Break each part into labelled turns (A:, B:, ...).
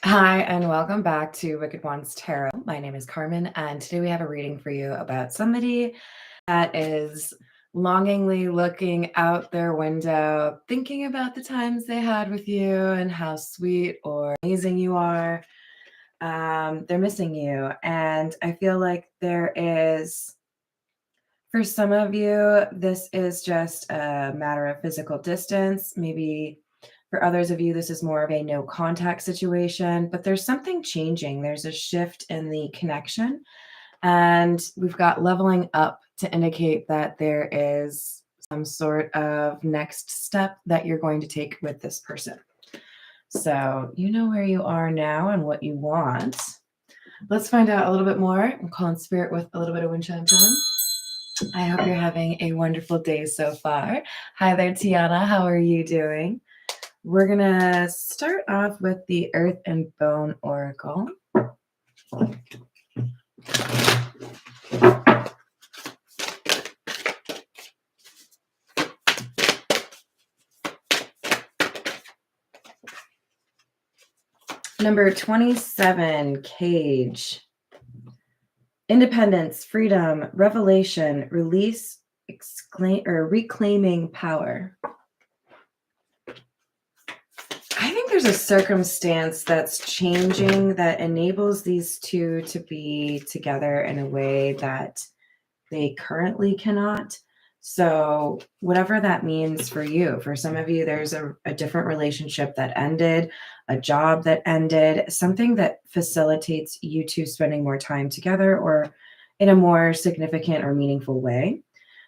A: Hi, and welcome back to Wicked Ones Tarot. My name is Carmen, and today we have a reading for you about somebody that is longingly looking out their window, thinking about the times they had with you and how sweet or amazing you are. They're missing you, and I feel like there is, for some of you, this is just a matter of physical distance. Maybe for others of you, this is more of a no contact situation, but there's something changing. There's a shift in the connection, and we've got leveling up to indicate that there is some sort of next step that you're going to take with this person. So you know where you are now and what you want. Let's find out a little bit more. I'm calling spirit with a little bit of wind chime time. I hope you're having a wonderful day so far. Hi there, Tiana. How are you doing? We're going to start off with the Earth and Bone Oracle. Number 27, Cage. Independence, freedom, revelation, release, reclaiming power. I think there's a circumstance that's changing that enables these two to be together in a way that they currently cannot. So whatever that means for you, for some of you, there's a different relationship that ended, a job that ended, something that facilitates you two spending more time together or in a more significant or meaningful way.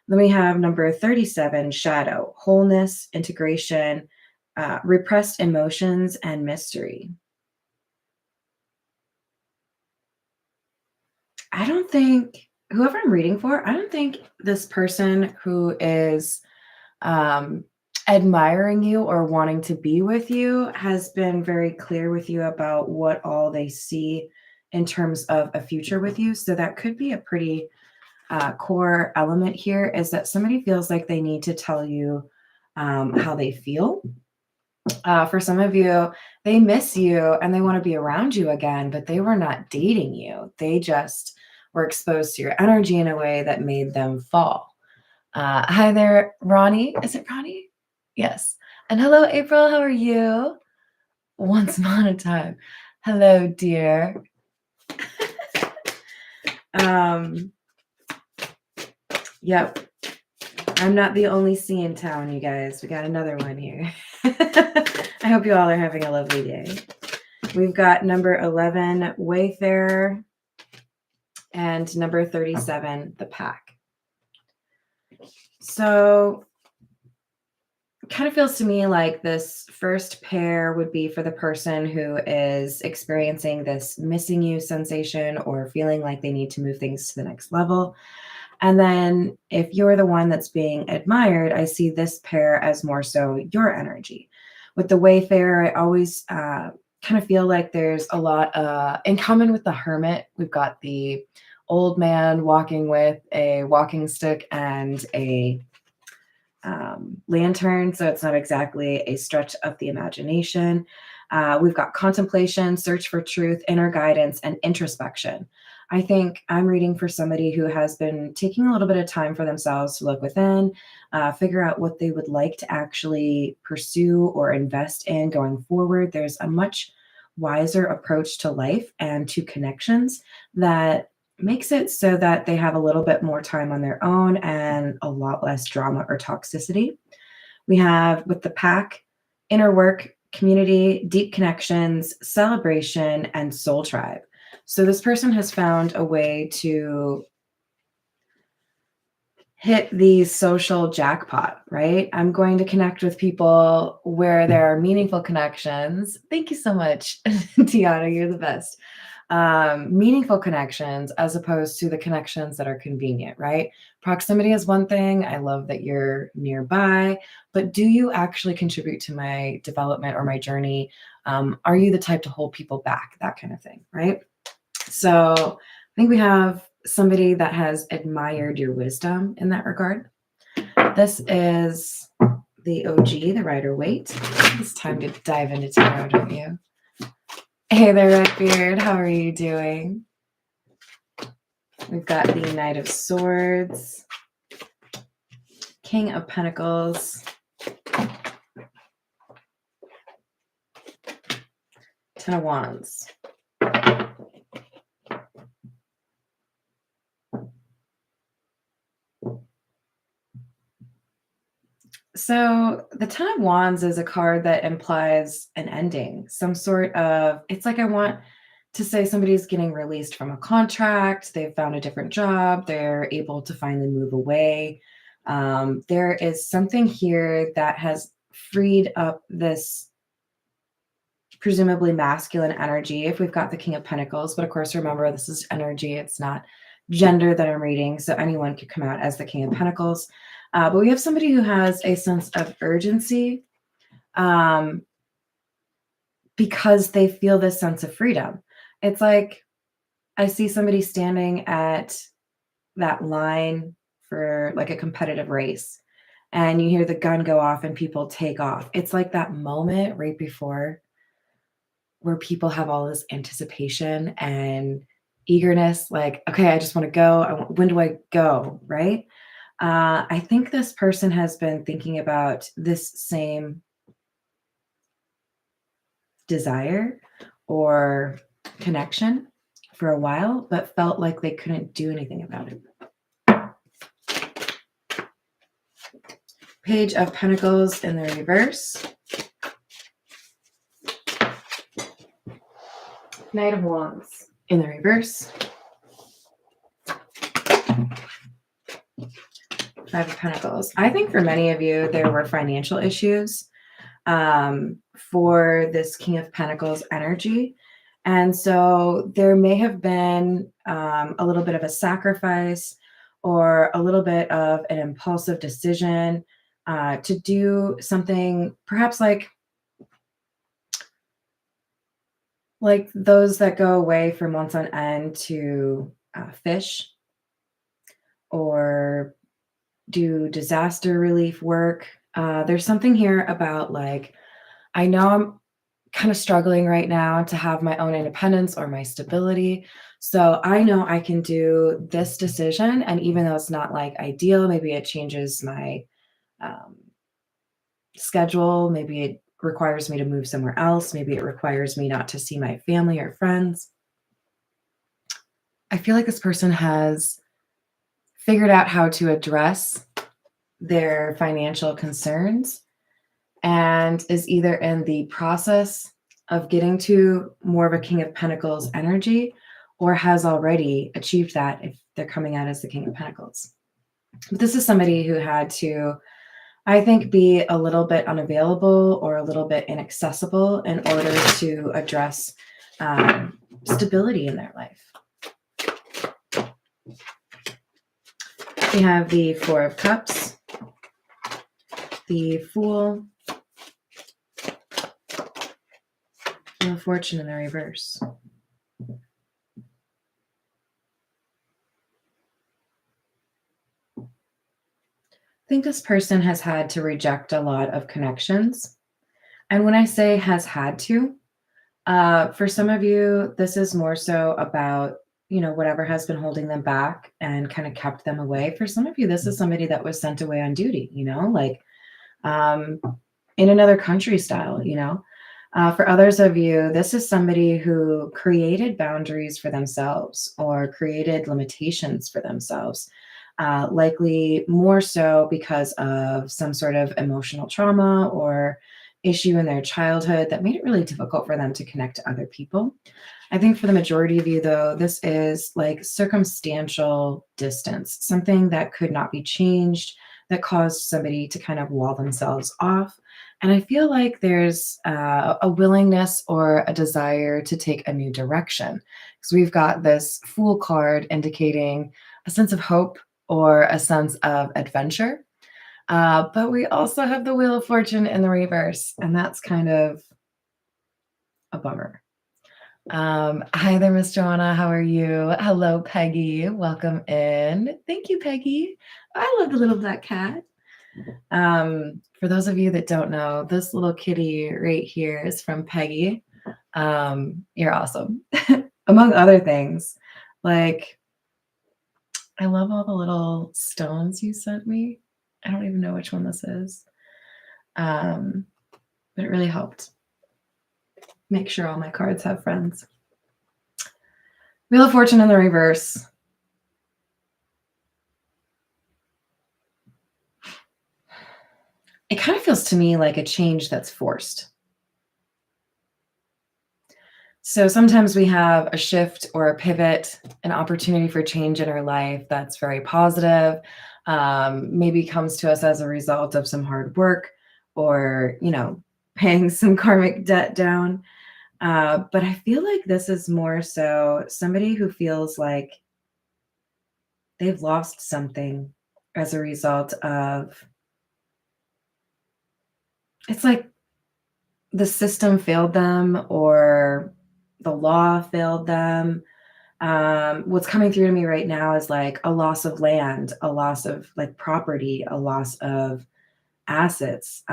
A: Then we have number 37, Shadow, wholeness, integration, repressed emotions, and mystery. I don't think, whoever I'm reading for, I don't think this person who is admiring you or wanting to be with you has been very clear with you about what all they see in terms of a future with you. So that could be a pretty core element here, is that somebody feels like they need to tell you how they feel. For some of you, they miss you and they want to be around you again, but they were not dating you. They just were exposed to your energy in a way that made them fall. Hi there, Ronnie. Is it Ronnie? Yes. And hello, April. How are you? Once upon a time. Hello, dear. Yep. I'm not the only C in town, you guys. We got another one here. I hope you all are having a lovely day. We've got number 11, Wayfarer, and number 37, The Pack. So it kind of feels to me like this first pair would be for the person who is experiencing this missing you sensation or feeling like they need to move things to the next level. And then if you're the one that's being admired, I see this pair as more so your energy. With the Wayfarer, I always kind of feel like there's a lot in common with the Hermit. We've got the old man walking with a walking stick and a lantern, so it's not exactly a stretch of the imagination. We've got contemplation, search for truth, inner guidance, and introspection. I think I'm reading for somebody who has been taking a little bit of time for themselves to look within, figure out what they would like to actually pursue or invest in going forward. There's a much wiser approach to life and to connections that makes it so that they have a little bit more time on their own and a lot less drama or toxicity. We have, with the Pack, inner work, community, deep connections, celebration, and soul tribe. So this person has found a way to hit the social jackpot, right? I'm going to connect with people where there are meaningful connections. Thank you so much, Tiana. You're the best. Meaningful connections as opposed to the connections that are convenient, right? Proximity is one thing. I love that you're nearby, but do you actually contribute to my development or my journey? Are you the type to hold people back? That kind of thing, right? So I think we have somebody that has admired your wisdom in that regard. This is the OG, the Rider-Waite. It's time to dive into tarot, don't you? Hey there, Redbeard. How are you doing? We've got the Knight of Swords, King of Pentacles, Ten of Wands. So the Ten of Wands is a card that implies an ending, some sort of, it's like I want to say somebody's getting released from a contract, they've found a different job, they're able to finally move away. There is something here that has freed up this presumably masculine energy if we've got the King of Pentacles. But of course, remember, this is energy. It's not gender that I'm reading. So anyone could come out as the King of Pentacles. But we have somebody who has a sense of urgency because they feel this sense of freedom. It's like I see somebody standing at that line for like a competitive race, and you hear the gun go off and people take off. It's like that moment right before where people have all this anticipation and eagerness, like, okay, I just want to go. When do I go? Right. I think this person has been thinking about this same desire or connection for a while, but felt like they couldn't do anything about it. Page of Pentacles in the reverse. Knight of Wands in the reverse. Five of Pentacles. I think for many of you, there were financial issues for this King of Pentacles energy. And so there may have been a little bit of a sacrifice or a little bit of an impulsive decision to do something perhaps like those that go away for months on end to fish or do disaster relief work. There's something here about like, I know I'm kind of struggling right now to have my own independence or my stability. So I know I can do this decision. And even though it's not like ideal, maybe it changes my schedule. Maybe it requires me to move somewhere else. Maybe it requires me not to see my family or friends. I feel like this person has figured out how to address their financial concerns and is either in the process of getting to more of a King of Pentacles energy or has already achieved that if they're coming out as the King of Pentacles. But this is somebody who had to, I think, be a little bit unavailable or a little bit inaccessible in order to address stability in their life. We have the Four of Cups, the Fool, and the Fortune in the reverse. I think this person has had to reject a lot of connections. And when I say has had to, for some of you, this is more so about, whatever has been holding them back and kind of kept them away. For some of you, this is somebody that was sent away on duty, like in another country style, For others of you, this is somebody who created boundaries for themselves or created limitations for themselves, likely more so because of some sort of emotional trauma or issue in their childhood that made it really difficult for them to connect to other people. I think for the majority of you, though, this is like circumstantial distance, something that could not be changed, that caused somebody to kind of wall themselves off. And I feel like there's a willingness or a desire to take a new direction. Because we've got this Fool card indicating a sense of hope or a sense of adventure. But we also have the Wheel of Fortune in the reverse, and that's kind of a bummer. Hi there, Miss Joanna. How are you? Hello, Peggy. Welcome in. Thank you, Peggy. I love the little black cat. For those of you that don't know, this little kitty right here is from Peggy. You're awesome. Among other things, like, I love all the little stones you sent me. I don't even know which one this is. But it really helped make sure all my cards have friends. Wheel of Fortune in the reverse. It kind of feels to me like a change that's forced. So sometimes we have a shift or a pivot, an opportunity for change in our life that's very positive, maybe comes to us as a result of some hard work or, paying some karmic debt down. But I feel like this is more so somebody who feels like they've lost something as a result of, it's like the system failed them or the law failed them. What's coming through to me right now is like a loss of land, a loss of like property, a loss of assets,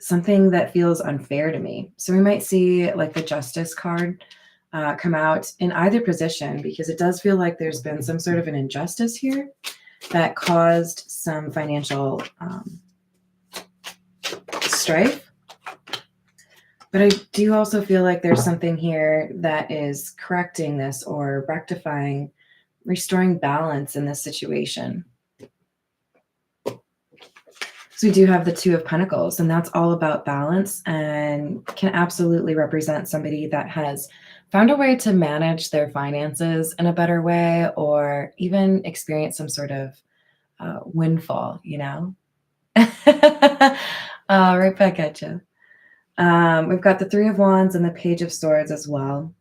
A: something that feels unfair to me. So we might see like the Justice card come out in either position, because it does feel like there's been some sort of an injustice here that caused some financial strife. But I do also feel like there's something here that is correcting this or rectifying, restoring balance in this situation. So we do have the Two of Pentacles, and that's all about balance and can absolutely represent somebody that has found a way to manage their finances in a better way, or even experience some sort of windfall, right back at you. We've got the Three of Wands and the Page of Swords as well.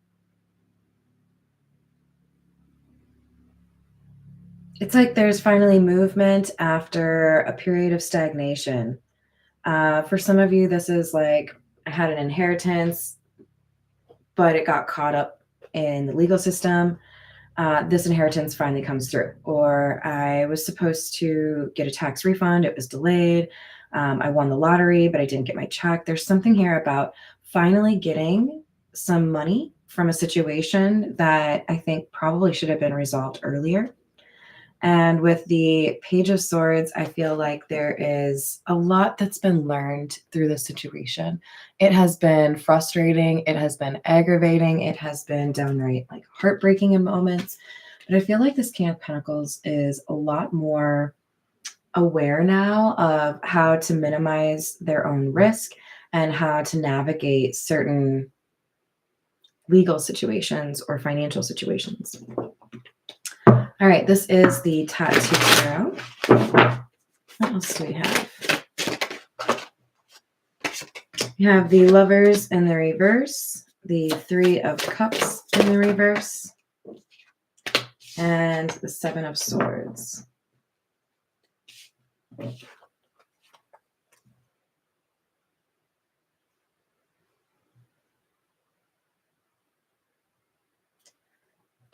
A: It's like there's finally movement after a period of stagnation. For some of you, this is like, I had an inheritance, but it got caught up in the legal system. This inheritance finally comes through. Or I was supposed to get a tax refund. It was delayed. I won the lottery, but I didn't get my check. There's something here about finally getting some money from a situation that I think probably should have been resolved earlier. And with the Page of Swords, I feel like there is a lot that's been learned through this situation. It has been frustrating. It has been aggravating. It has been downright like heartbreaking in moments. But I feel like this King of Pentacles is a lot more aware now of how to minimize their own risk and how to navigate certain legal situations or financial situations. All right, this is the Tattoo Tarot. What else do we have? We have the Lovers in the reverse, the Three of Cups in the reverse, and the Seven of Swords.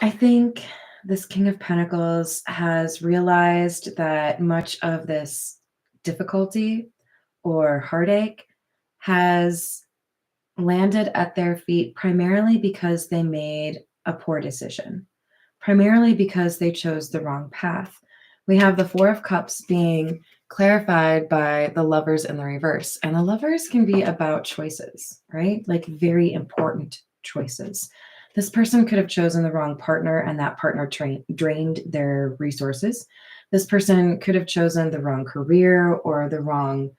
A: I think this King of Pentacles has realized that much of this difficulty or heartache has landed at their feet primarily because they made a poor decision, primarily because they chose the wrong path. We have the Four of Cups being clarified by the Lovers in the reverse. And the Lovers can be about choices, right? Like very important choices. This person could have chosen the wrong partner, and that partner drained their resources. This person could have chosen the wrong career or the wrong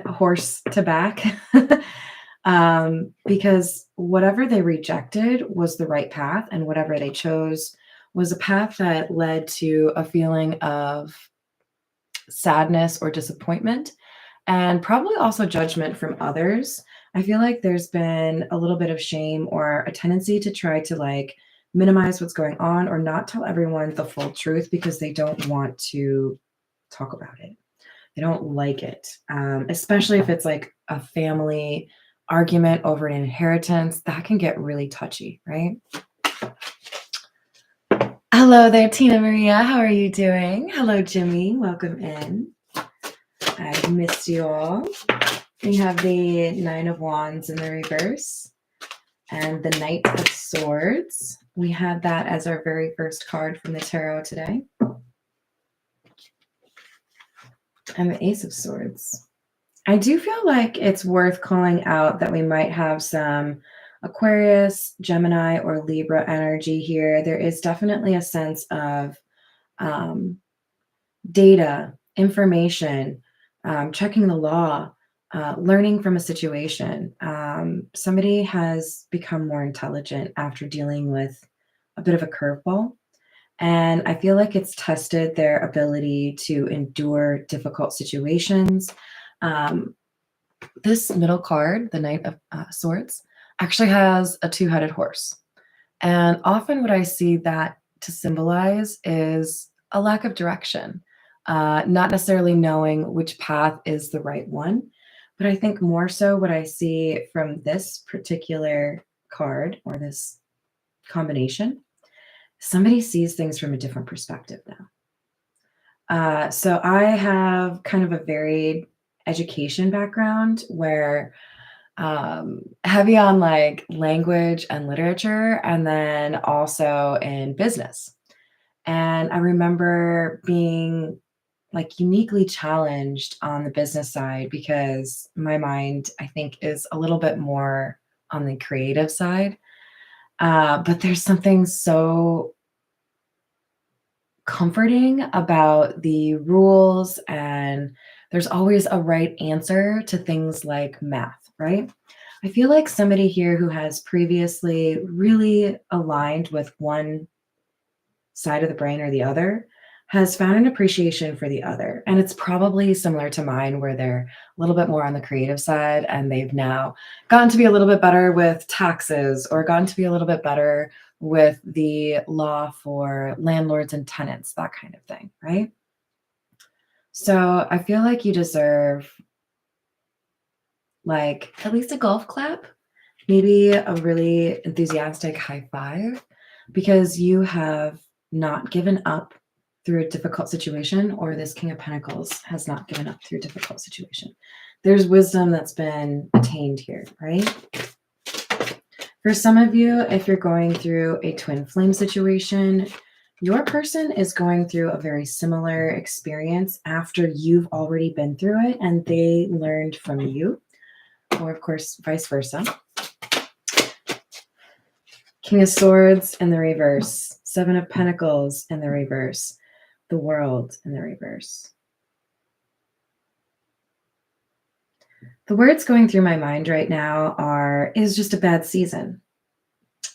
A: horse to back, because whatever they rejected was the right path, and whatever they chose was a path that led to a feeling of sadness or disappointment, and probably also judgment from others. I feel like there's been a little bit of shame or a tendency to try to like minimize what's going on or not tell everyone the full truth because they don't want to talk about it. They don't like it, especially if it's like a family argument over an inheritance. That can get really touchy, right? Hello there, Tina Maria. How are you doing? Hello, Jimmy. Welcome in. I've missed you all. We have the Nine of Wands in the reverse and the Knight of Swords. We had that as our very first card from the tarot today. And the Ace of Swords. I do feel like it's worth calling out that we might have some Aquarius, Gemini, or Libra energy here. There is definitely a sense of data, information, checking the law, learning from a situation. Somebody has become more intelligent after dealing with a bit of a curveball. And I feel like it's tested their ability to endure difficult situations. This middle card, the Knight of Swords, actually has a two-headed horse. And often what I see that to symbolize is a lack of direction, not necessarily knowing which path is the right one. But I think more so what I see from this particular card or this combination, somebody sees things from a different perspective now. So I have kind of a varied education background where heavy on like language and literature, and then also in business. And I remember being like uniquely challenged on the business side because my mind, I think, is a little bit more on the creative side. But there's something so comforting about the rules, and there's always a right answer to things like math, right? I feel like somebody here who has previously really aligned with one side of the brain or the other has found an appreciation for the other. And it's probably similar to mine, where they're a little bit more on the creative side and they've now gotten to be a little bit better with taxes or gotten to be a little bit better with the law for landlords and tenants, that kind of thing, right? So I feel like you deserve like at least a golf clap, maybe a really enthusiastic high five, because you have not given up through a difficult situation, or this King of Pentacles has not given up through a difficult situation. There's wisdom that's been attained here, right? For some of you, if you're going through a twin flame situation, your person is going through a very similar experience after you've already been through it and they learned from you, or of course, vice versa. King of Swords in the reverse, Seven of Pentacles in the reverse, the World in the reverse. The words going through my mind right now are, is just a bad season.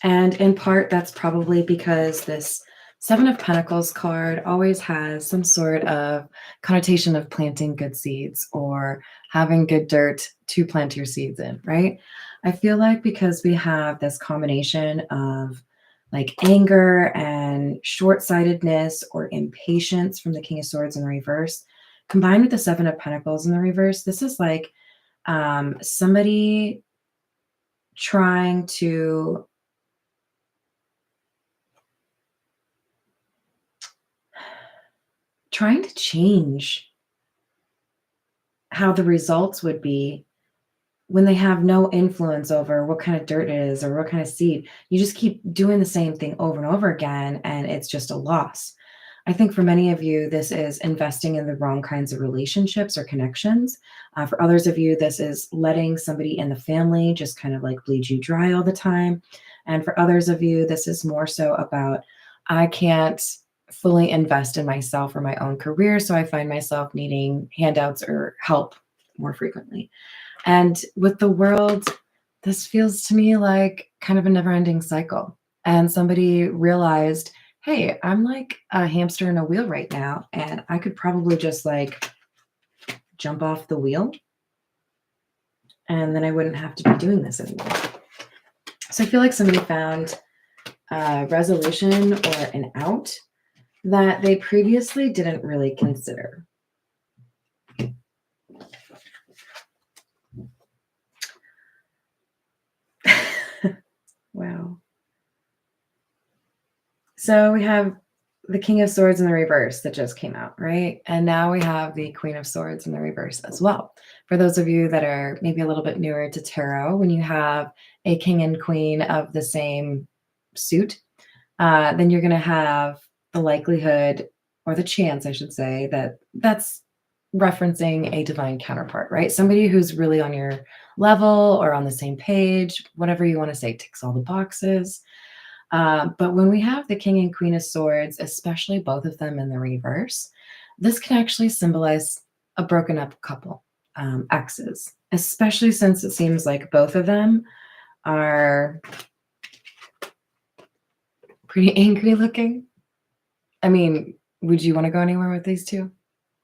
A: And in part, that's probably because this Seven of Pentacles card always has some sort of connotation of planting good seeds or having good dirt to plant your seeds in, right? I feel like because we have this combination of like anger and short-sightedness or impatience from the King of Swords in the reverse, combined with the Seven of Pentacles in the reverse, this is like somebody trying to change how the results would be when they have no influence over what kind of dirt it is or what kind of seed. You just keep doing the same thing over and over again, and it's just a loss. I think for many of you, this is investing in the wrong kinds of relationships or connections. For others of you, this is letting somebody in the family just kind of like bleed you dry all the time. And for others of you, this is more so about, I can't fully invest in myself or my own career, so I find myself needing handouts or help more frequently. And with the World, this feels to me like kind of a never-ending cycle. And somebody realized, hey, I'm like a hamster in a wheel right now, and I could probably just like jump off the wheel, and then I wouldn't have to be doing this anymore. So I feel like somebody found a resolution or an out that they previously didn't really consider. Wow. So we have the King of Swords in the reverse that just came out, right? And now we have the Queen of Swords in the reverse as well. For those of you that are maybe a little bit newer to tarot, when you have a king and queen of the same suit, then you're going to have the likelihood, or the chance, I should say, that that's referencing a divine counterpart, right? Somebody who's really on your level or on the same page, whatever you want to say, ticks all the boxes. But when we have the King and Queen of Swords, especially both of them in the reverse, this can actually symbolize a broken up couple, exes, especially since it seems like both of them are pretty angry looking. I mean, would you want to go anywhere with these two?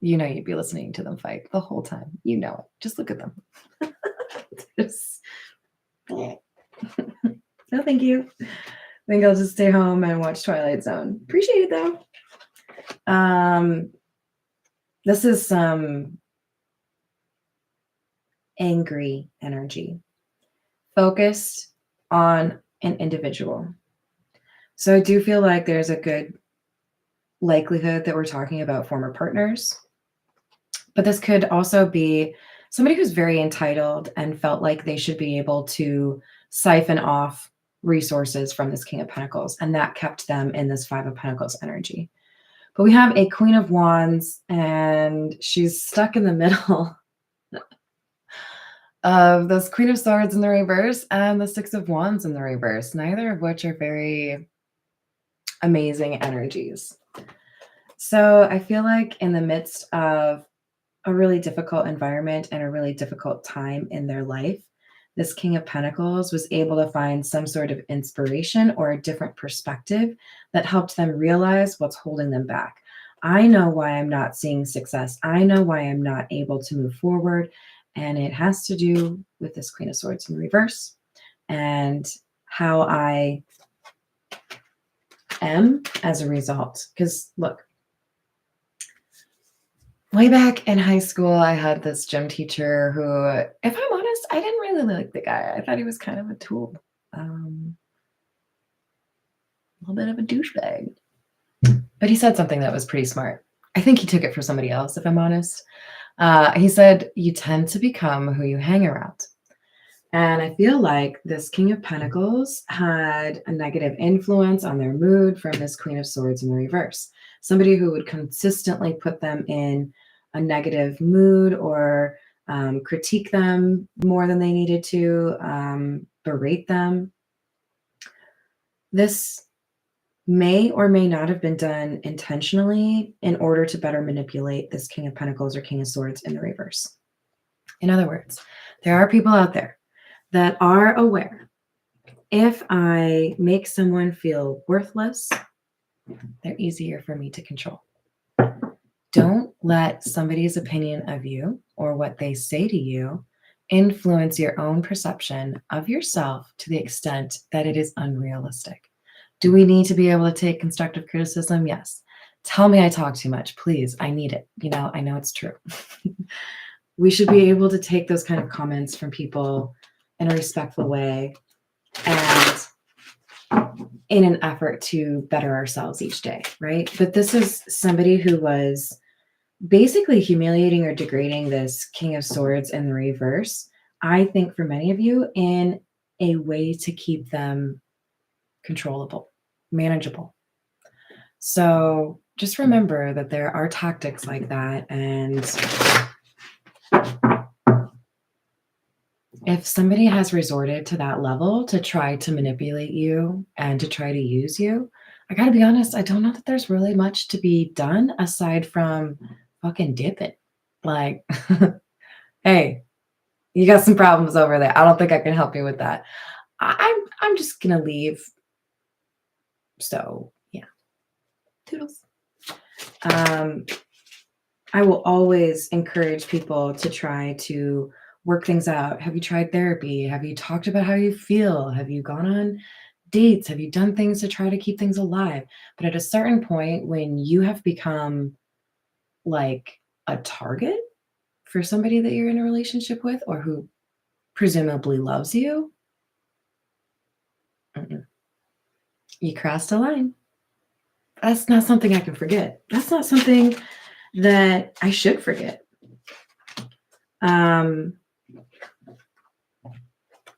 A: You know, you'd be listening to them fight the whole time. You know it. Just look at them. Just, no, thank you. I think I'll just stay home and watch Twilight Zone. Appreciate it though. This is some angry energy focused on an individual. So I do feel like there's a good likelihood that we're talking about former partners, but this could also be somebody who's very entitled and felt like they should be able to siphon off resources from this King of Pentacles, and that kept them in this Five of Pentacles energy. But we have a Queen of Wands, and she's stuck in the middle of this Queen of Swords in the reverse and the Six of Wands in the reverse, neither of which are very amazing energies. So I feel like in the midst of a really difficult environment and a really difficult time in their life, this King of Pentacles was able to find some sort of inspiration or a different perspective that helped them realize what's holding them back. I know why I'm not seeing success. I know why I'm not able to move forward. And it has to do with this Queen of Swords in reverse and how I am as a result. Because look, way back in high school, I had this gym teacher who, if I'm honest, I didn't really like the guy. I thought he was kind of a tool. A little bit of a douchebag. But he said something that was pretty smart. I think he took it for somebody else, if I'm honest. He said, you tend to become who you hang around. And I feel like this King of Pentacles had a negative influence on their mood from this Queen of Swords in the reverse. Somebody who would consistently put them in a negative mood or critique them more than they needed to, berate them. This may or may not have been done intentionally in order to better manipulate this King of Pentacles or King of Swords in the reverse. In other words, there are people out there that are aware, if I make someone feel worthless, they're easier for me to control. Don't let somebody's opinion of you or what they say to you influence your own perception of yourself to the extent that it is unrealistic. Do we need to be able to take constructive criticism? Yes. Tell me I talk too much, please. I need it. You know, I know it's true. We should be able to take those kind of comments from people in a respectful way and in an effort to better ourselves each day, right? But this is somebody who was basically humiliating or degrading this King of Swords in the reverse, I think for many of you, in a way to keep them controllable, manageable. So just remember that there are tactics like that, and if somebody has resorted to that level to try to manipulate you and to try to use you, I gotta be honest, I don't know that there's really much to be done aside from fucking dip it. Like, hey, you got some problems over there. I don't think I can help you with that. I'm just gonna leave. So yeah, toodles. I will always encourage people to try to work things out. Have you tried therapy? Have you talked about how you feel? Have you gone on dates? Have you done things to try to keep things alive? But at a certain point, when you have become like a target for somebody that you're in a relationship with or who presumably loves you, you crossed a line. That's not something I can forget. That's not something that I should forget. Um,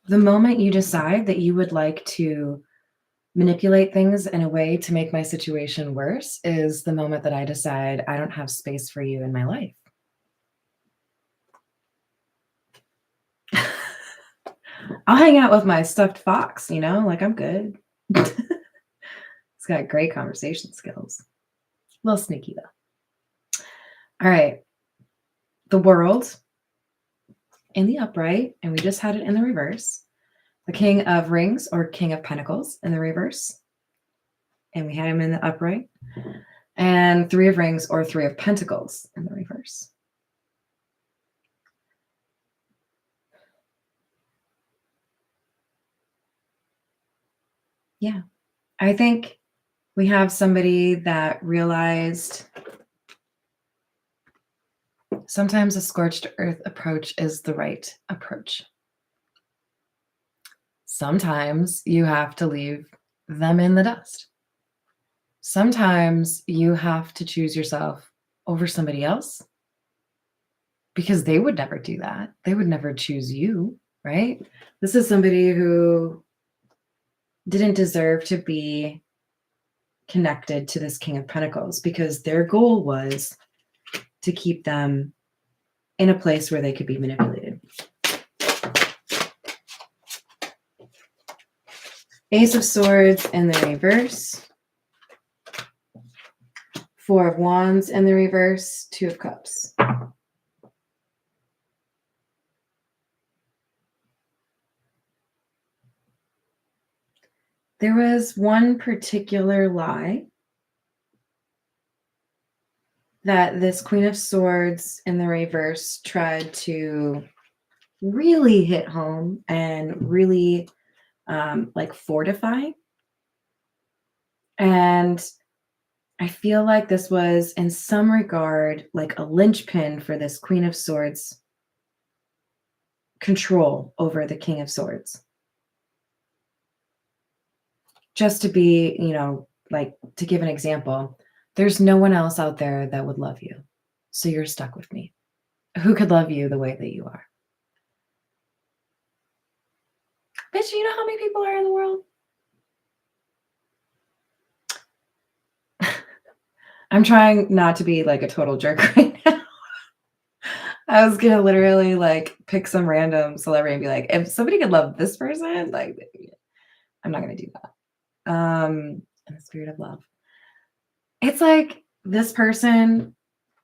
A: the moment you decide that you would like to manipulate things in a way to make my situation worse is the moment that I decide I don't have space for you in my life. I'll hang out with my stuffed fox, like I'm good. It's got great conversation skills. A little sneaky though. All right. The world in the upright, and we just had it in the reverse. The King of Rings or King of Pentacles in the reverse. And we had him in the upright. And Three of Rings or Three of Pentacles in the reverse. Yeah. I think we have somebody that realized sometimes a scorched earth approach is the right approach. Sometimes you have to leave them in the dust. Sometimes you have to choose yourself over somebody else because they would never do that. They would never choose you, right? This is somebody who didn't deserve to be connected to this King of Pentacles because their goal was to keep them in a place where they could be manipulated. Ace of Swords in the reverse. Four of Wands in the reverse. Two of Cups. There was one particular lie that this Queen of Swords in the reverse tried to really hit home and really fortify. And I feel like this was in some regard like a linchpin for this Queen of Swords control over the King of Swords. Just to be, to give an example, there's no one else out there that would love you. So you're stuck with me. Who could love you the way that you are? Bitch, you know how many people are in the world? I'm trying not to be like a total jerk right now. I was gonna literally pick some random celebrity and be like, if somebody could love this person, I'm not gonna do that. In the spirit of love. It's like this person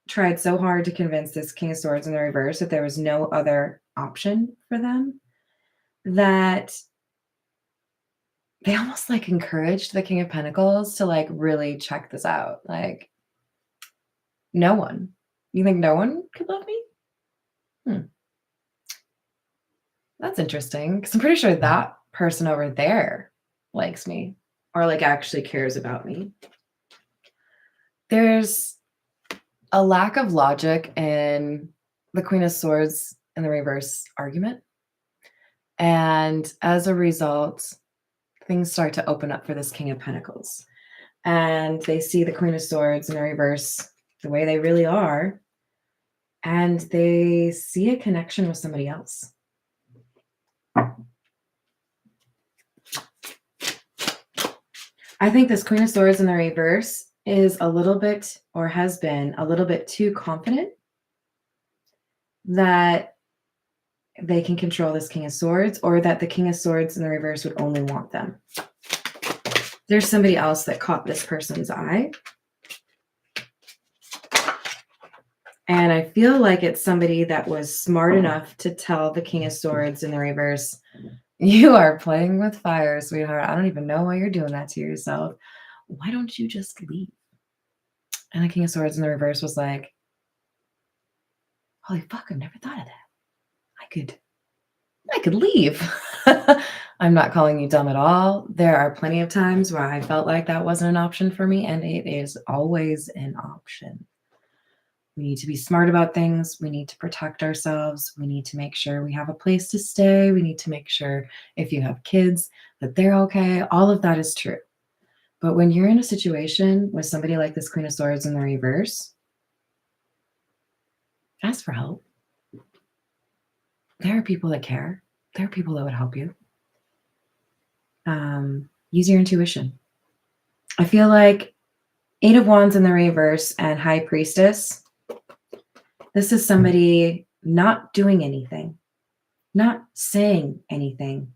A: tried so hard to convince this King of Swords in the reverse that there was no other option for them that they almost encouraged the King of Pentacles to really check this out. No one. You think no one could love me? That's interesting because I'm pretty sure that person over there likes me or actually cares about me. There's a lack of logic in the Queen of Swords in the reverse argument. And as a result, things start to open up for this King of Pentacles. And they see the Queen of Swords in the reverse the way they really are. And they see a connection with somebody else. I think this Queen of Swords in the reverse is a little bit, or has been a little bit too confident that they can control this King of Swords, or that the King of Swords in the reverse would only want them. There's somebody else that caught this person's eye. And I feel like it's somebody that was smart enough to tell the King of Swords in the reverse, you are playing with fire, sweetheart. I don't even know why you're doing that to yourself. Why don't you just leave? And the King of Swords in the reverse was like, holy fuck, I've never thought of that. I could leave. I'm not calling you dumb at all. There are plenty of times where I felt like that wasn't an option for me, and it is always an option. We need to be smart about things. We need to protect ourselves. We need to make sure we have a place to stay. We need to make sure if you have kids that they're okay. All of that is true. But when you're in a situation with somebody like this Queen of Swords in the reverse, ask for help. There are people that care. There are people that would help you. Use your intuition. I feel like Eight of Wands in the reverse and High Priestess. This is somebody not doing anything, not saying anything.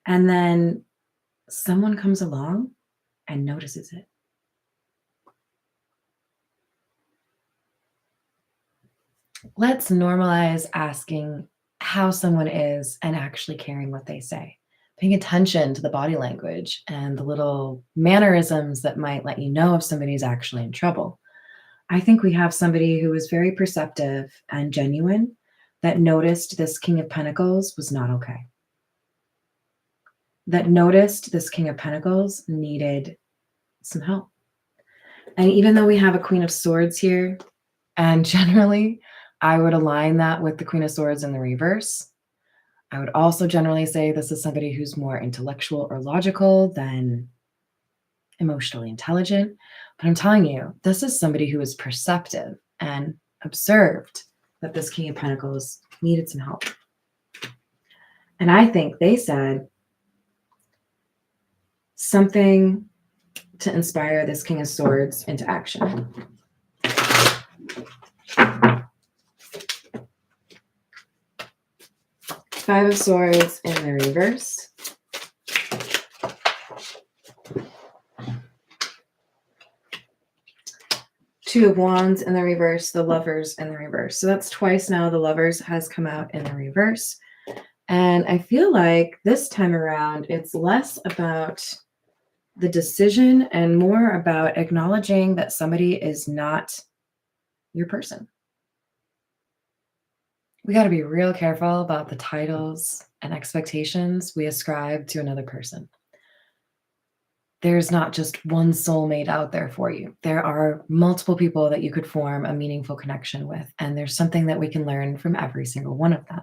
A: And then someone comes along and notices it. Let's normalize asking how someone is and actually caring what they say. Paying attention to the body language and the little mannerisms that might let you know if somebody's actually in trouble. I think we have somebody who was very perceptive and genuine that noticed this King of Pentacles was not okay. That noticed this King of Pentacles needed some help. And even though we have a Queen of Swords here, and generally I would align that with the Queen of Swords in the reverse, I would also generally say this is somebody who's more intellectual or logical than emotionally intelligent. But I'm telling you, this is somebody who is perceptive and observed that this King of Pentacles needed some help. And I think they said something to inspire this King of Swords into action. Five of Swords in the reverse. Two of Wands in the reverse, the Lovers in the reverse. So that's twice now the Lovers has come out in the reverse. And I feel like this time around, it's less about the decision and more about acknowledging that somebody is not your person. We got to be real careful about the titles and expectations we ascribe to another person. There's not just one soulmate out there for you. There are multiple people that you could form a meaningful connection with, and there's something that we can learn from every single one of them.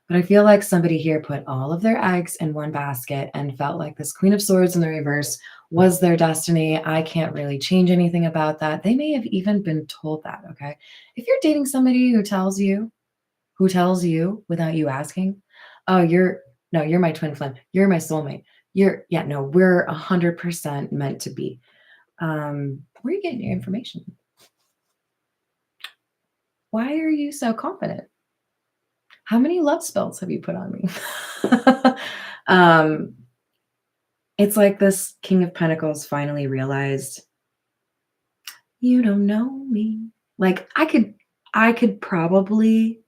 A: But I feel like somebody here put all of their eggs in one basket and felt like this Queen of Swords in the reverse was their destiny. I can't really change anything about that. They may have even been told that, okay? If you're dating somebody who tells you without you asking, oh, you're my twin flame, you're my soulmate, we're 100% meant to be. Where are you getting your information? Why are you so confident? How many love spells have you put on me? It's like this King of Pentacles finally realized, you don't know me. Like I could probably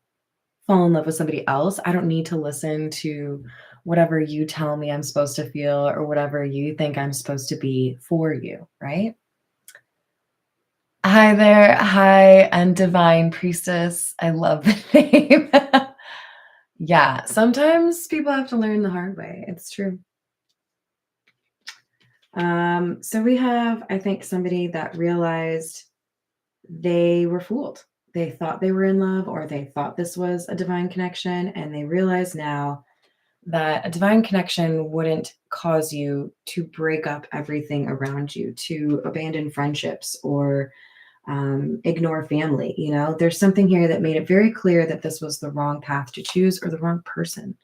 A: fall in love with somebody else. I don't need to listen to whatever you tell me I'm supposed to feel or whatever you think I'm supposed to be for you, right? Hi there. Hi, and Divine Priestess. I love the name. Yeah, sometimes people have to learn the hard way. It's true. So we have, I think, somebody that realized they were fooled. They thought they were in love, or they thought this was a divine connection, and they realize now that a divine connection wouldn't cause you to break up everything around you, to abandon friendships or ignore family. You know, there's something here that made it very clear that this was the wrong path to choose or the wrong person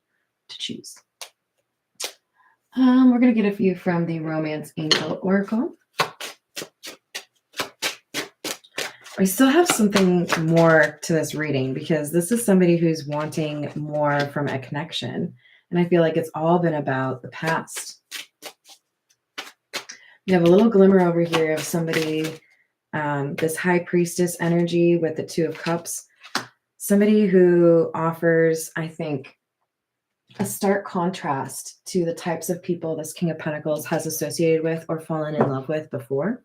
A: to choose. We're going to get a few from the Romance Angel Oracle. I still have something more to this reading because this is somebody who's wanting more from a connection. And I feel like it's all been about the past. You have a little glimmer over here of somebody, this High Priestess energy with the Two of Cups. Somebody who offers, I think, a stark contrast to the types of people this King of Pentacles has associated with or fallen in love with before.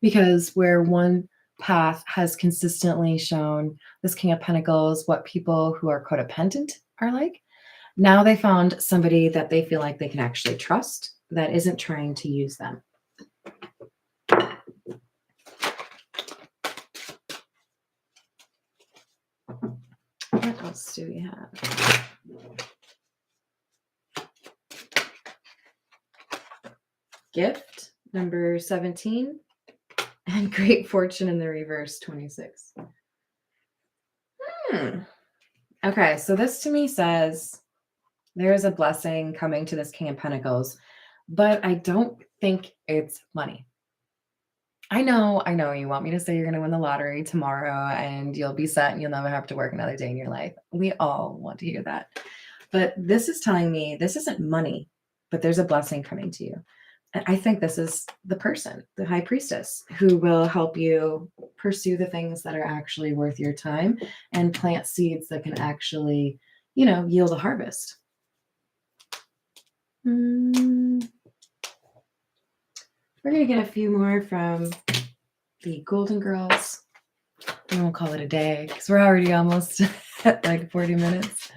A: Because where one path has consistently shown this King of Pentacles what people who are codependent are like, now they found somebody that they feel like they can actually trust that isn't trying to use them. What else do we have? gift, number 17, and great fortune in the reverse, 26. Okay, so this to me says there is a blessing coming to this King of Pentacles, but I don't think it's money. I know you want me to say you're going to win the lottery tomorrow and you'll be set and you'll never have to work another day in your life. We all want to hear that. But this is telling me this isn't money, but there's a blessing coming to you. And I think this is the person, the high priestess, who will help you pursue the things that are actually worth your time and plant seeds that can actually, yield a harvest. We're going to get a few more from the Golden Girls. We won't call it a day because we're already almost at like 40 minutes.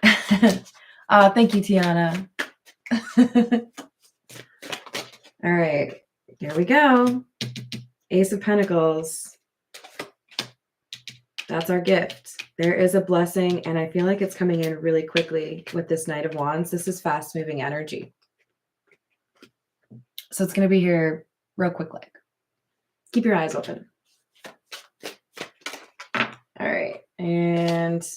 A: Thank you, Tiana. All right, here we go. Ace of Pentacles. That's our gift. There is a blessing, and I feel like it's coming in really quickly with this Knight of Wands. This is fast-moving energy. So it's going to be here real quick. Like, keep your eyes open. All right. And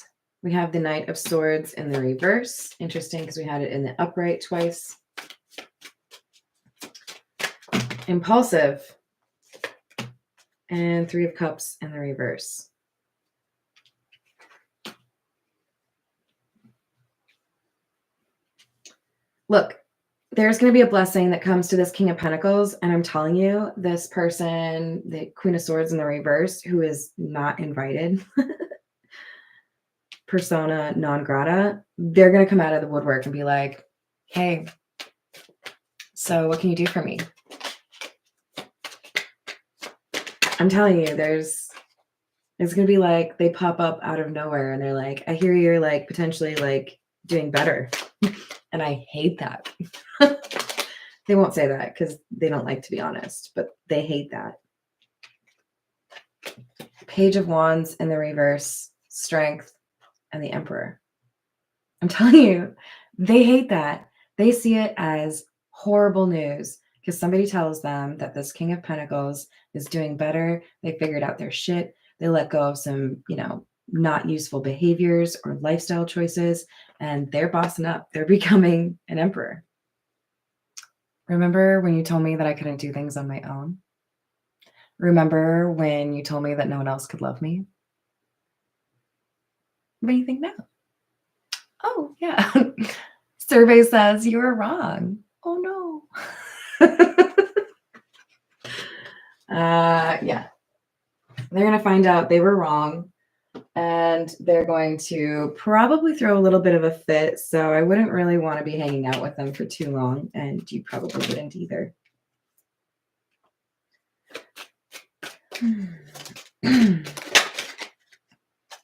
A: we have the Knight of Swords in the reverse. Interesting because we had it in the upright twice. Impulsive. And Three of Cups in the reverse. Look. There's going to be a blessing that comes to this King of Pentacles. And I'm telling you, this person, the Queen of Swords in the reverse, who is not invited, persona non grata, they're going to come out of the woodwork and be like, hey, so what can you do for me? I'm telling you, it's going to be like they pop up out of nowhere and they're like, I hear you're like potentially like doing better. And I hate that. They won't say that because they don't like to be honest, but they hate that. Page of Wands in the reverse, Strength, and the Emperor. I'm telling you, they hate that. They see it as horrible news because somebody tells them that this King of Pentacles is doing better. They figured out their shit. They let go of some, not useful behaviors or lifestyle choices, and they're bossing up. They're becoming an emperor. Remember when you told me that I couldn't do things on my own? Remember when you told me that no one else could love me? What do you think now? Oh, yeah. Survey says you were wrong. Oh, no. Yeah. They're going to find out they were wrong. And they're going to probably throw a little bit of a fit. So I wouldn't really want to be hanging out with them for too long. And you probably wouldn't either.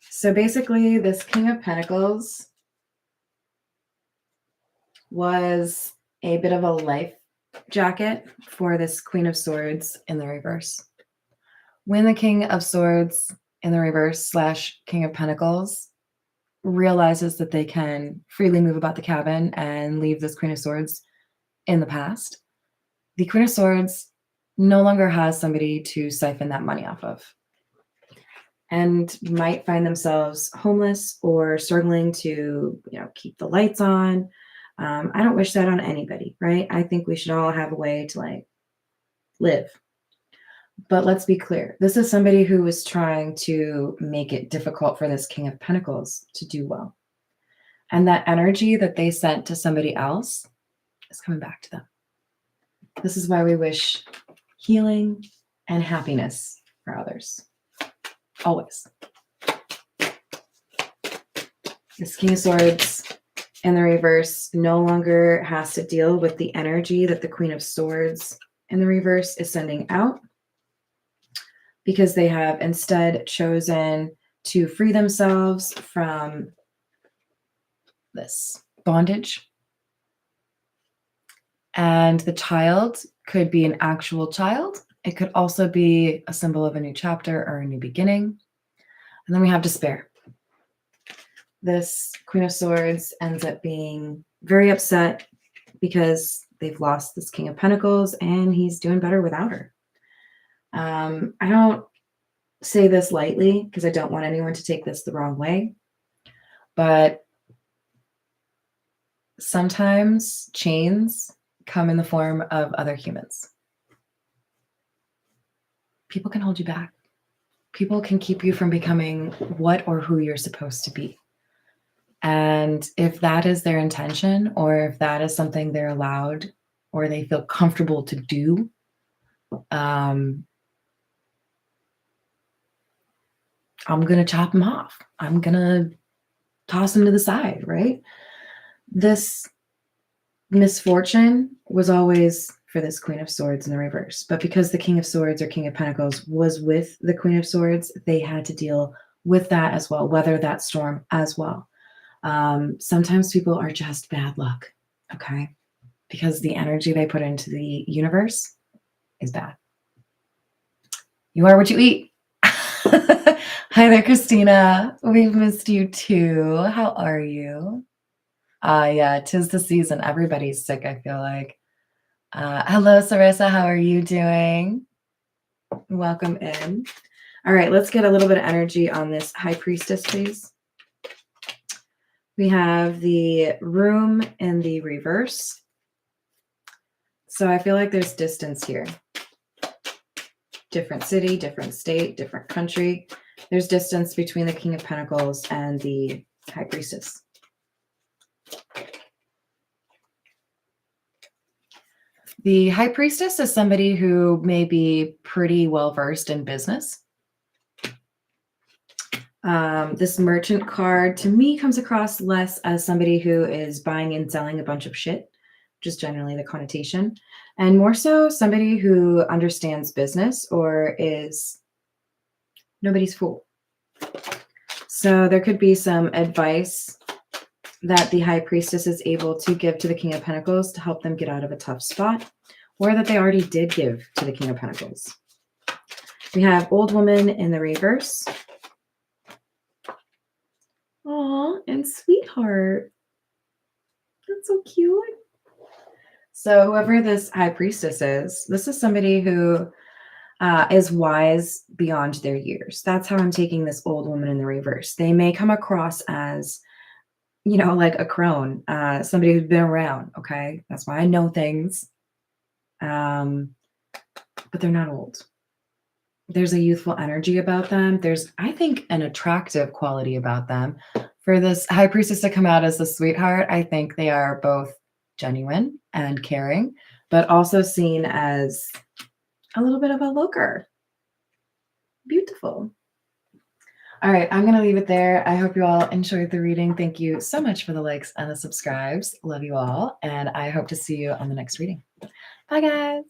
A: So basically, this King of Pentacles was a bit of a life jacket for this Queen of Swords in the reverse. When the King of Swords in the reverse / King of Pentacles realizes that they can freely move about the cabin and leave this Queen of Swords in the past, the Queen of Swords no longer has somebody to siphon that money off of and might find themselves homeless or struggling to, keep the lights on. I don't wish that on anybody, right? I think we should all have a way to live. But let's be clear. This is somebody who is trying to make it difficult for this King of Pentacles to do well. And that energy that they sent to somebody else is coming back to them. This is why we wish healing and happiness for others. Always. This King of Swords in the reverse no longer has to deal with the energy that the Queen of Swords in the reverse is sending out, because they have instead chosen to free themselves from this bondage. And the child could be an actual child. It could also be a symbol of a new chapter or a new beginning. And then we have despair. This Queen of Swords ends up being very upset because They've lost this King of Pentacles, and he's doing better without her. I don't say this lightly because I don't want anyone to take this the wrong way, but sometimes chains come in the form of other humans. People can hold you back. People can keep you from becoming what or who you're supposed to be. And if that is their intention, or if that is something they're allowed or they feel comfortable to do, I'm going to chop them off. I'm going to toss them to the side, right? This misfortune was always for this Queen of Swords in the reverse. But because the King of Swords or King of Pentacles was with the Queen of Swords, they had to deal with that as well, weather that storm as well. Sometimes people are just bad luck, okay? Because the energy they put into the universe is bad. You are what you eat. Hi there, Christina. We've missed you too. How are you? Yeah, 'tis the season. Everybody's sick, I feel like. Hello, Sarissa. How are you doing? Welcome in. All right, let's get a little bit of energy on this High Priestess, please. We have the Room in the reverse. So I feel like there's distance here. Different city, different state, different country. There's distance between the King of Pentacles and the High Priestess. The High Priestess is somebody who may be pretty well versed in business. This Merchant card to me comes across less as somebody who is buying and selling a bunch of shit, which is generally the connotation, and more so somebody who understands business or is nobody's fool. So there could be some advice that the High Priestess is able to give to the King of Pentacles to help them get out of a tough spot, or that they already did give to the King of Pentacles. We have Old Woman in the reverse. Aw, and Sweetheart. That's so cute. So whoever this High Priestess is, this is somebody who is wise beyond their years. That's how I'm taking this Old Woman in the reverse. They may come across as, you know, like a crone, somebody who's been around, okay? That's why I know things. But they're not old. There's a youthful energy about them. There's, I think, an attractive quality about them. For this High Priestess to come out as the Sweetheart, I think they are both genuine and caring, but also seen as a little bit of a looker. Beautiful. All right, I'm going to leave it there. I hope you all enjoyed the reading. Thank you so much for the likes and the subscribes. Love you all, and I hope to see you on the next reading. Bye, guys.